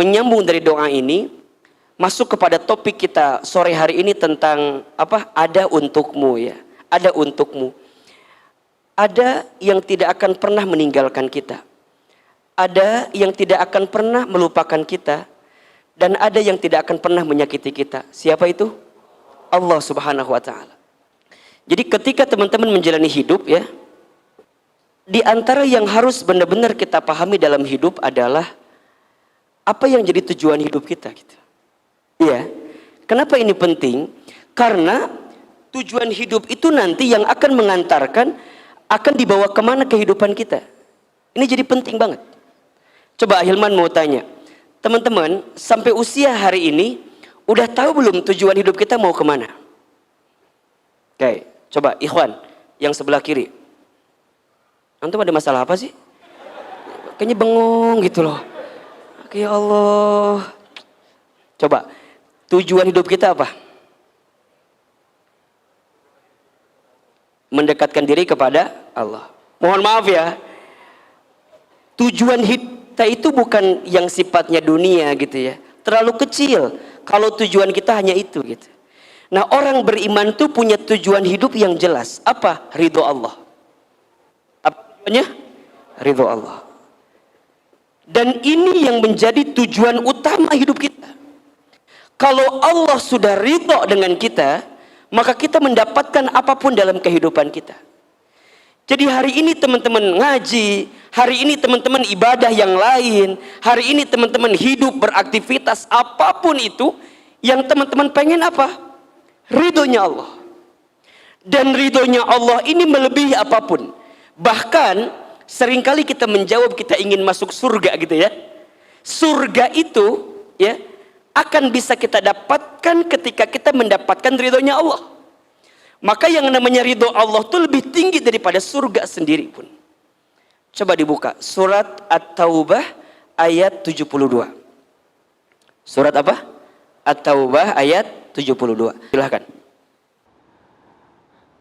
menyambung dari doa ini, masuk kepada topik kita sore hari ini tentang apa? Ada untukmu ya. Ada untukmu. Ada yang tidak akan pernah meninggalkan kita. Ada yang tidak akan pernah melupakan kita. Dan ada yang tidak akan pernah menyakiti kita. Siapa itu? Allah Subhanahu wa ta'ala. Jadi ketika teman-teman menjalani hidup ya, di antara yang harus benar-benar kita pahami dalam hidup adalah apa yang jadi tujuan hidup kita gitu. Iya. Kenapa ini penting? Karena tujuan hidup itu nanti yang akan mengantarkan, akan dibawa kemana kehidupan kita. Ini jadi penting banget. Coba Hilman mau tanya, teman-teman sampai usia hari ini udah tahu belum tujuan hidup kita mau kemana? Oke, coba Ikhwan yang sebelah kiri. Antum ada masalah apa sih? Kayaknya bengong gitu loh. Ya Allah. Coba, tujuan hidup kita apa? Mendekatkan diri kepada Allah. Mohon maaf ya, tujuan kita itu bukan yang sifatnya dunia gitu ya. Terlalu kecil kalau tujuan kita hanya itu gitu. Nah, orang beriman itu punya tujuan hidup yang jelas. Apa? Ridho Allah. Apa tujuannya? Ridho Allah. Dan ini yang menjadi tujuan utama hidup kita. Kalau Allah sudah ridho dengan kita, maka kita mendapatkan apapun dalam kehidupan kita. Jadi hari ini teman-teman ngaji, hari ini teman-teman ibadah yang lain, hari ini teman-teman hidup beraktivitas apapun itu, yang teman-teman pengen apa? Ridhonya Allah. Dan ridhonya Allah ini melebihi apapun. Bahkan seringkali kita menjawab kita ingin masuk surga gitu ya. Surga itu ya akan bisa kita dapatkan ketika kita mendapatkan ridhonya Allah. Maka yang namanya ridho Allah itu lebih tinggi daripada surga sendiri pun. Coba dibuka surat At-Taubah ayat 72. Surat apa? At-Taubah ayat 72. Silahkan.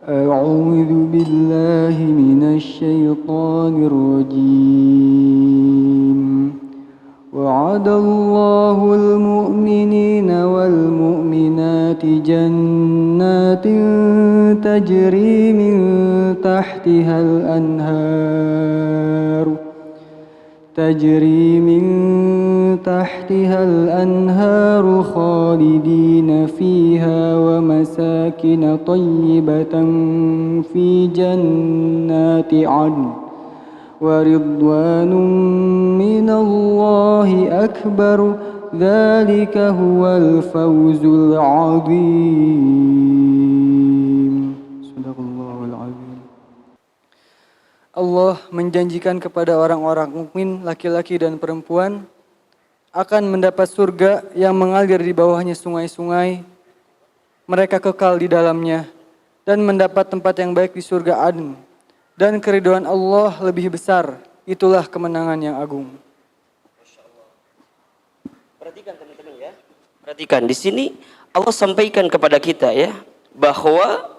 A'udzu billahi minasy syaithanir rajim. Wa'adallahu al-mu'minina wal mu'minati jannatin tajri min tahtiha al-anhar khalidina fiha wa masakin tayyibatan fi jannati 'adn wa ridwanun minallahi akbar dzalika huwal fawzul 'adzim. Shadaqallahul 'adzim. Allah menjanjikan kepada orang-orang mukmin laki-laki dan perempuan akan mendapat surga yang mengalir di bawahnya sungai-sungai. Mereka kekal di dalamnya dan mendapat tempat yang baik di surga Adn. Dan keridhaan Allah lebih besar. Itulah kemenangan yang agung. Perhatikan teman-teman ya. Perhatikan di sini Allah sampaikan kepada kita ya bahwa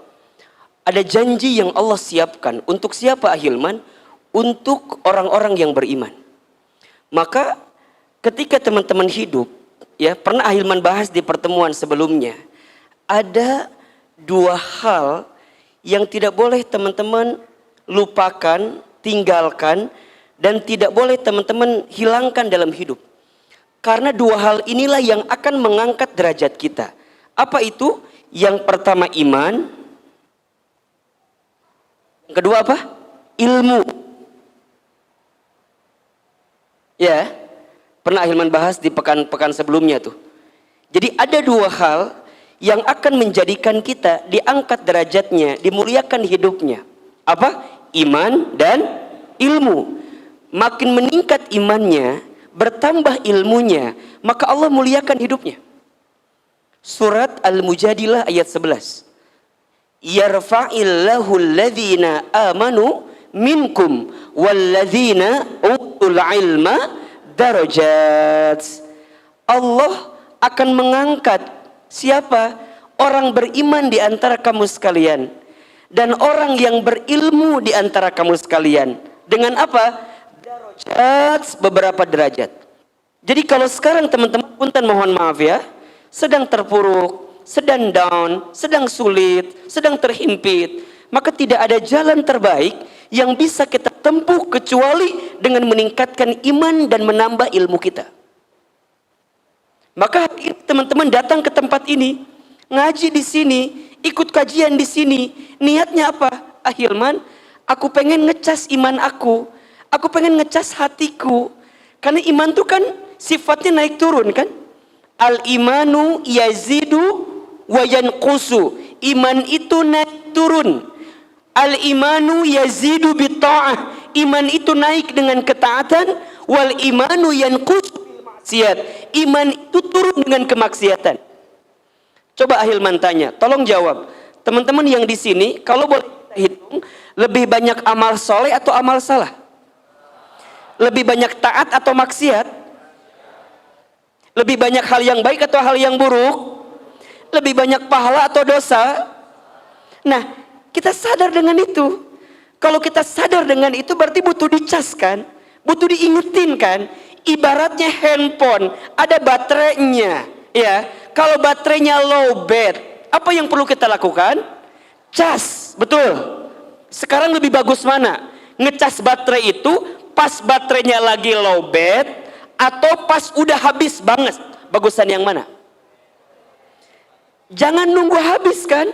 ada janji yang Allah siapkan untuk siapa Ahilman? Untuk orang-orang yang beriman. Maka ketika teman-teman hidup ya, pernah Ahilman bahas di pertemuan sebelumnya, ada dua hal yang tidak boleh teman-teman lupakan, tinggalkan, dan tidak boleh teman-teman hilangkan dalam hidup. Karena dua hal inilah yang akan mengangkat derajat kita. Apa itu? Yang pertama iman. Yang kedua apa? Ilmu. Ya, pernah Hilman bahas di pekan-pekan sebelumnya tuh. Jadi ada dua hal yang akan menjadikan kita diangkat derajatnya, dimuliakan hidupnya. Apa? Iman dan ilmu. Makin meningkat imannya, bertambah ilmunya, maka Allah muliakan hidupnya. Surat Al-Mujadilah ayat 11. Yarfa'illahu alladhina amanu minkum walladhina utul ilma darajat. Allah akan mengangkat siapa? Orang beriman di antara kamu sekalian. Dan orang yang berilmu di antara kamu sekalian. Dengan apa? Darajat, beberapa derajat. Jadi kalau sekarang teman-teman punten mohon maaf ya, sedang terpuruk, sedang down, sedang sulit, sedang terhimpit, maka tidak ada jalan terbaik yang bisa kita tempuh kecuali dengan meningkatkan iman dan menambah ilmu kita. Maka teman-teman datang ke tempat ini, ngaji di sini, ikut kajian di sini, niatnya apa? Hilman, aku pengen ngecas iman aku pengen ngecas hatiku. Karena iman itu kan sifatnya naik turun kan? Al-imanu yazidu wa yanqusu. Iman itu naik turun. Al-imanu yazidu bitta'ah. Iman itu naik dengan ketaatan. Wal imanu yanqusu bil maksiat. Iman itu turun dengan kemaksiatan. Coba Ahilman tanya, tolong jawab. Teman-teman yang di sini, kalau boleh kita hitung, lebih banyak amal soleh atau amal salah? Lebih banyak taat atau maksiat? Lebih banyak hal yang baik atau hal yang buruk? Lebih banyak pahala atau dosa? Nah, kita sadar dengan itu. Kalau kita sadar dengan itu berarti butuh dicas kan? Butuh diingetin kan? Ibaratnya handphone, ada baterainya, ya. Kalau baterainya low bat, apa yang perlu kita lakukan? Cas, betul. Sekarang lebih bagus mana? Ngecas baterai itu pas baterainya lagi low bat atau pas udah habis banget? Bagusan yang mana? Jangan nunggu habis kan?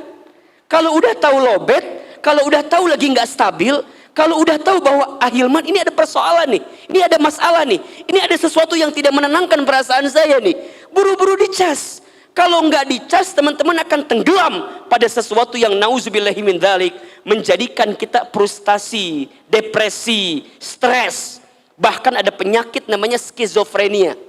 Kalau udah tahu low bat, kalau udah tahu lagi nggak stabil, kalau udah tahu bahwa Hilman ini ada persoalan nih, ini ada masalah nih, ini ada sesuatu yang tidak menenangkan perasaan saya nih, buru-buru dicas. Kalau nggak dicas, teman-teman akan tenggelam pada sesuatu yang nauzubillahi min dzalik, menjadikan kita frustasi, depresi, stres, bahkan ada penyakit namanya skizofrenia.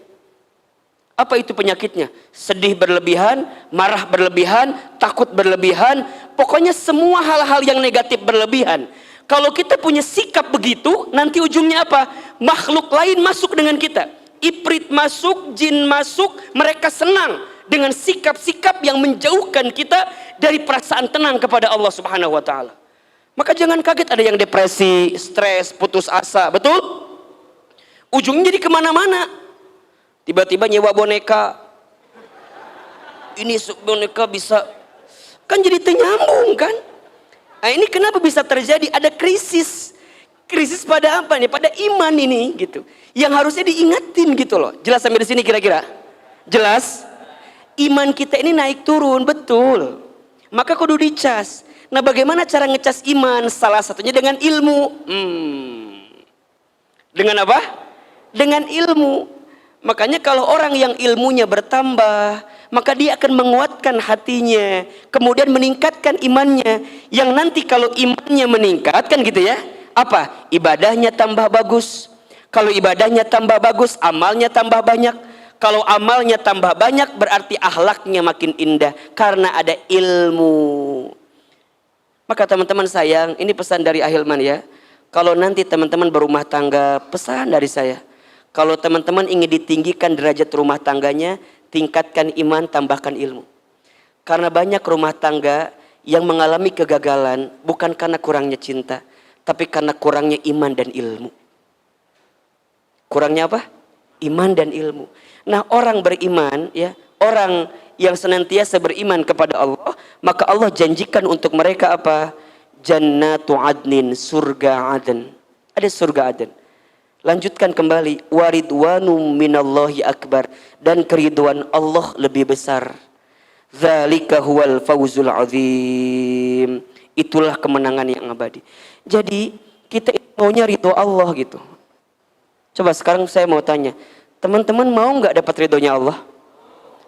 Apa itu penyakitnya? Sedih berlebihan, marah berlebihan, takut berlebihan, pokoknya semua hal-hal yang negatif berlebihan. Kalau kita punya sikap begitu, nanti ujungnya apa? Makhluk lain masuk dengan kita. Ifrit masuk, jin masuk, mereka senang dengan sikap-sikap yang menjauhkan kita dari perasaan tenang kepada Allah Subhanahu wa taala. Maka jangan kaget ada yang depresi, stres, putus asa, betul? Ujungnya jadi kemana-mana. Tiba-tiba nyewa boneka. Ini boneka bisa, kan jadi ternyambung kan? Nah, ini kenapa bisa terjadi? Ada krisis. Krisis pada apa nih? Pada iman ini gitu. Yang harusnya diingetin gitu loh. Jelas sampai di sini kira-kira? Jelas? Iman kita ini naik turun, betul. Maka kudu dicas. Nah, bagaimana cara ngecas iman? Salah satunya dengan ilmu. Dengan apa? Dengan ilmu. Makanya kalau orang yang ilmunya bertambah, maka dia akan menguatkan hatinya, kemudian meningkatkan imannya, yang nanti kalau imannya meningkat kan gitu ya, apa? Ibadahnya tambah bagus. Kalau ibadahnya tambah bagus, amalnya tambah banyak. Kalau amalnya tambah banyak, berarti akhlaknya makin indah karena ada ilmu. Maka teman-teman sayang, ini pesan dari Hilman ya. Kalau nanti teman-teman berumah tangga, pesan dari saya. Kalau teman-teman ingin ditinggikan derajat rumah tangganya, tingkatkan iman, tambahkan ilmu. Karena banyak rumah tangga yang mengalami kegagalan bukan karena kurangnya cinta, tapi karena kurangnya iman dan ilmu. Kurangnya apa? Iman dan ilmu. Nah, orang beriman ya, orang yang senantiasa beriman kepada Allah, maka Allah janjikan untuk mereka apa? Jannatu adnin, surga Aden. Ada surga Aden. Lanjutkan kembali, waridwanum minallahi akbar, dan keriduan Allah lebih besar. Dzalika huwal fawzul azim. Itulah kemenangan yang abadi. Jadi kita maunya ridho Allah gitu. Coba sekarang saya mau tanya, teman-teman mau nggak dapat ridhonya Allah?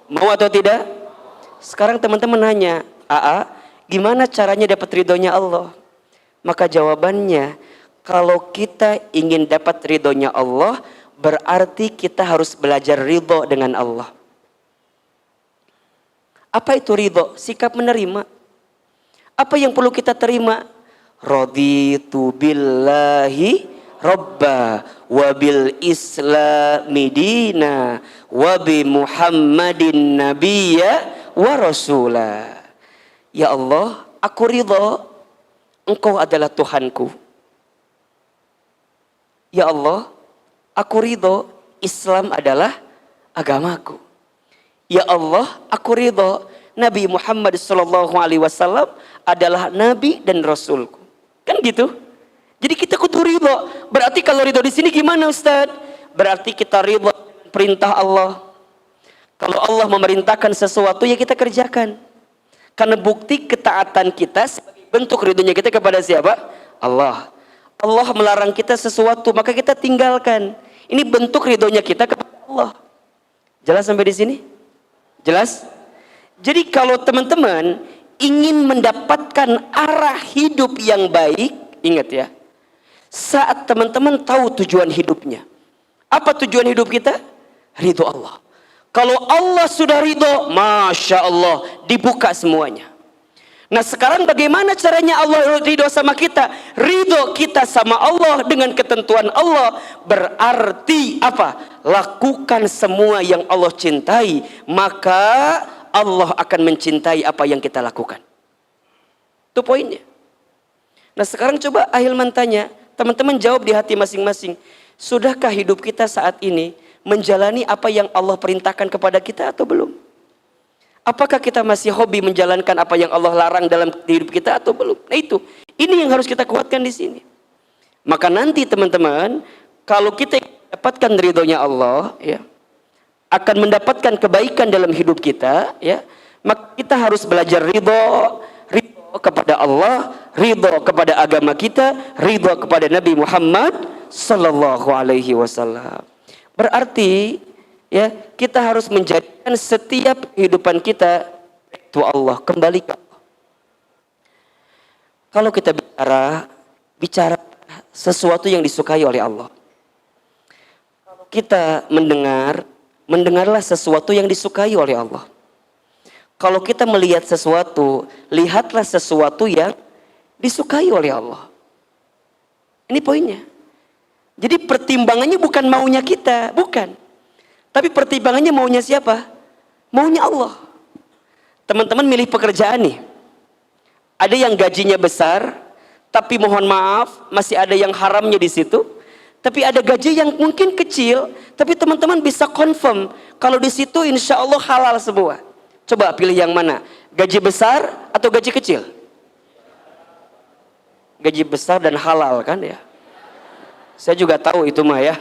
Mau atau tidak? Sekarang teman-teman nanya, gimana caranya dapat ridhonya Allah? Maka jawabannya, kalau kita ingin dapat ridhonya Allah, berarti kita harus belajar ridho dengan Allah. Apa itu ridho? Sikap menerima. Apa yang perlu kita terima? Raditu billahi robba wa bil islami dina wa bi muhammadin nabiyya wa rasulah. Ya Allah, aku ridho, Engkau adalah Tuhanku. Ya Allah, aku ridho, Islam adalah agamaku. Ya Allah, aku ridho Nabi Muhammad SAW adalah Nabi dan Rasulku. Kan gitu. Jadi kita kudu ridho. Berarti kalau ridho di sini gimana Ustaz? Berarti kita ridho perintah Allah. Kalau Allah memerintahkan sesuatu ya kita kerjakan. Karena bukti ketaatan kita sebagai bentuk ridhonya kita kepada siapa? Allah. Allah melarang kita sesuatu maka kita tinggalkan. Ini bentuk ridhonya kita kepada Allah. Jelas sampai di sini? Jelas? Jadi kalau teman-teman ingin mendapatkan arah hidup yang baik, ingat ya. Saat teman-teman tahu tujuan hidupnya. Apa tujuan hidup kita? Ridho Allah. Kalau Allah sudah ridho, Masya Allah, dibuka semuanya. Nah sekarang bagaimana caranya Allah ridho sama kita? Ridho kita sama Allah dengan ketentuan Allah. Berarti apa? Lakukan semua yang Allah cintai. Maka Allah akan mencintai apa yang kita lakukan. Itu poinnya. Nah sekarang coba Ahilman tanya. Teman-teman jawab di hati masing-masing. Sudahkah hidup kita saat ini menjalani apa yang Allah perintahkan kepada kita atau belum? Apakah kita masih hobi menjalankan apa yang Allah larang dalam hidup kita atau belum? Nah itu, ini yang harus kita kuatkan di sini. Maka nanti teman-teman, kalau kita dapatkan ridhonya Allah, ya, akan mendapatkan kebaikan dalam hidup kita, ya, maka kita harus belajar ridho kepada Allah, ridho kepada agama kita, ridho kepada Nabi Muhammad sallallahu alaihi wasallam. Berarti ya, kita harus menjadikan setiap kehidupan kita itu Allah, kembali ke Allah. Kalau kita bicara sesuatu yang disukai oleh Allah. Kalau kita mendengarlah sesuatu yang disukai oleh Allah. Kalau kita melihat sesuatu, lihatlah sesuatu yang disukai oleh Allah. Ini poinnya. Jadi pertimbangannya bukan maunya kita, bukan. Tapi pertimbangannya maunya siapa? Maunya Allah. Teman-teman milih pekerjaan nih. Ada yang gajinya besar, tapi mohon maaf masih ada yang haramnya di situ. Tapi ada gaji yang mungkin kecil, tapi teman-teman bisa confirm kalau di situ insya Allah halal semua. Coba pilih yang mana? Gaji besar atau gaji kecil? Gaji besar dan halal kan ya? Saya juga tahu itu mah ya.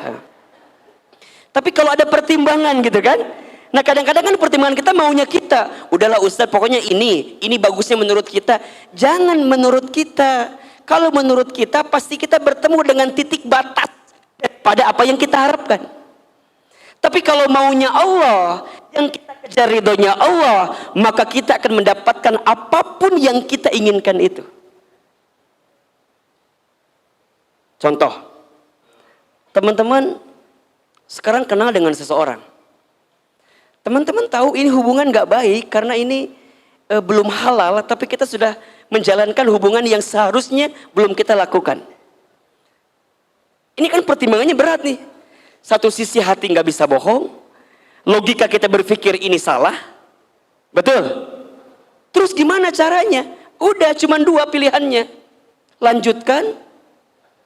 Tapi kalau ada pertimbangan gitu kan? Nah kadang-kadang kan pertimbangan kita maunya kita. Udahlah Ustadz pokoknya ini bagusnya menurut kita. Jangan menurut kita. Kalau menurut kita pasti kita bertemu dengan titik batas pada apa yang kita harapkan. Tapi kalau maunya Allah, yang kita kejar ridhonya Allah, maka kita akan mendapatkan apapun yang kita inginkan itu. Contoh, teman-teman sekarang kenal dengan seseorang. Teman-teman tahu ini hubungan gak baik karena ini belum halal, tapi kita sudah menjalankan hubungan yang seharusnya belum kita lakukan. Ini kan pertimbangannya berat nih. Satu sisi hati gak bisa bohong, logika kita berpikir ini salah, betul? Terus gimana caranya? Udah cuma dua pilihannya. Lanjutkan,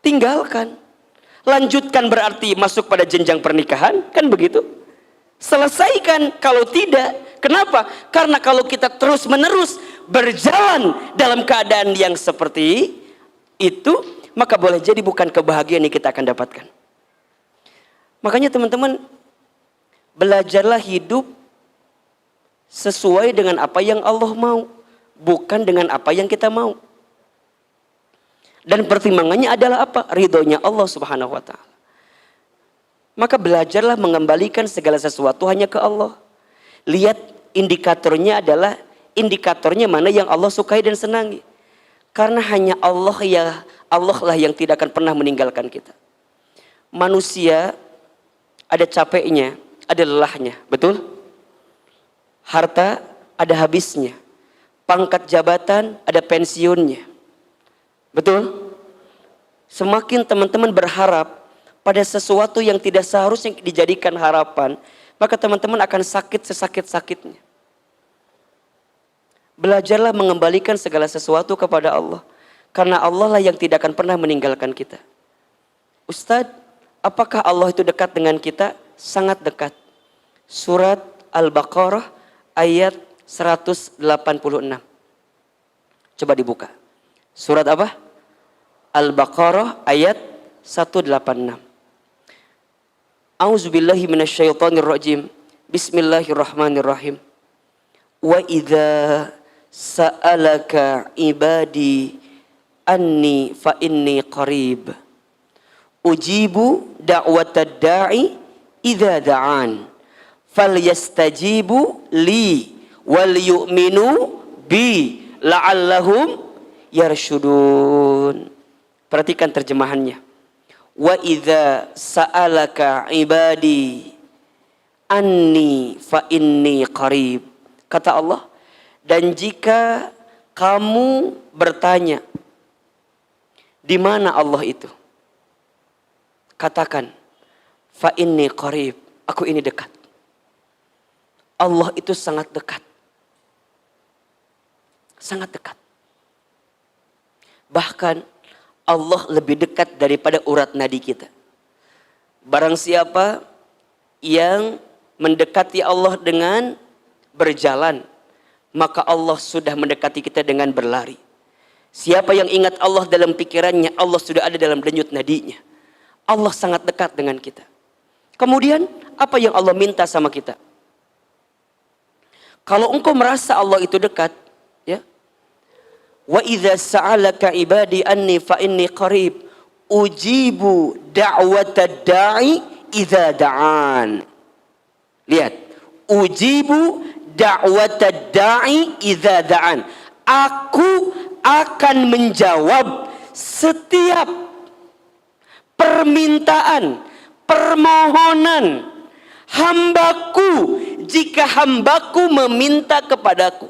tinggalkan. Lanjutkan berarti masuk pada jenjang pernikahan, kan begitu? Selesaikan kalau tidak. Kenapa? Karena kalau kita terus menerus berjalan dalam keadaan yang seperti itu, maka boleh jadi bukan kebahagiaan yang kita akan dapatkan. Makanya teman-teman, belajarlah hidup sesuai dengan apa yang Allah mau, bukan dengan apa yang kita mau. Dan pertimbangannya adalah apa? Ridhonya Allah Subhanahu wa ta'ala. Maka belajarlah mengembalikan segala sesuatu hanya ke Allah. Lihat indikatornya adalah indikatornya mana yang Allah sukai dan senangi. Karena hanya Allah lah yang tidak akan pernah meninggalkan kita. Manusia ada capeknya, ada lelahnya, betul? Harta ada habisnya. Pangkat jabatan ada pensiunnya. Betul? Semakin teman-teman berharap pada sesuatu yang tidak seharusnya dijadikan harapan, maka teman-teman akan sakit sesakit-sakitnya. Belajarlah mengembalikan segala sesuatu kepada Allah. Karena Allah lah yang tidak akan pernah meninggalkan kita. Ustadz, apakah Allah itu dekat dengan kita? Sangat dekat. Surat Al-Baqarah ayat 186. Coba dibuka. Surat apa? Al-Baqarah ayat 186. A'udzubillahi minasyaitonirrajim. Bismillahirrahmanirrahim. Wa idza sa'alaka ibadi anni fa inni qarib. Ujibu da'watad da'i idza da'an. Falyastajibu li wal yu'minu bi la'allahum yarsyudun. Perhatikan terjemahannya. Wa idza sa'alaka ibadi anni fa inni qarib. Kata Allah, dan jika kamu bertanya di mana Allah itu, katakan fa inni qarib, aku ini dekat. Allah itu sangat dekat. Sangat dekat. Bahkan Allah lebih dekat daripada urat nadi kita. Barang siapa yang mendekati Allah dengan berjalan, maka Allah sudah mendekati kita dengan berlari. Siapa yang ingat Allah dalam pikirannya, Allah sudah ada dalam denyut nadinya. Allah sangat dekat dengan kita. Kemudian apa yang Allah minta sama kita? Kalau engkau merasa Allah itu dekat, ya. Wa idza sa'alaka ibadi anni fa inni qarib ujibu da'watad da'i idza da'an. Lihat, ujibu da'watad da'i idza da'an. Aku akan menjawab setiap permintaan, permohonan hambaku jika hambaku meminta kepadaku.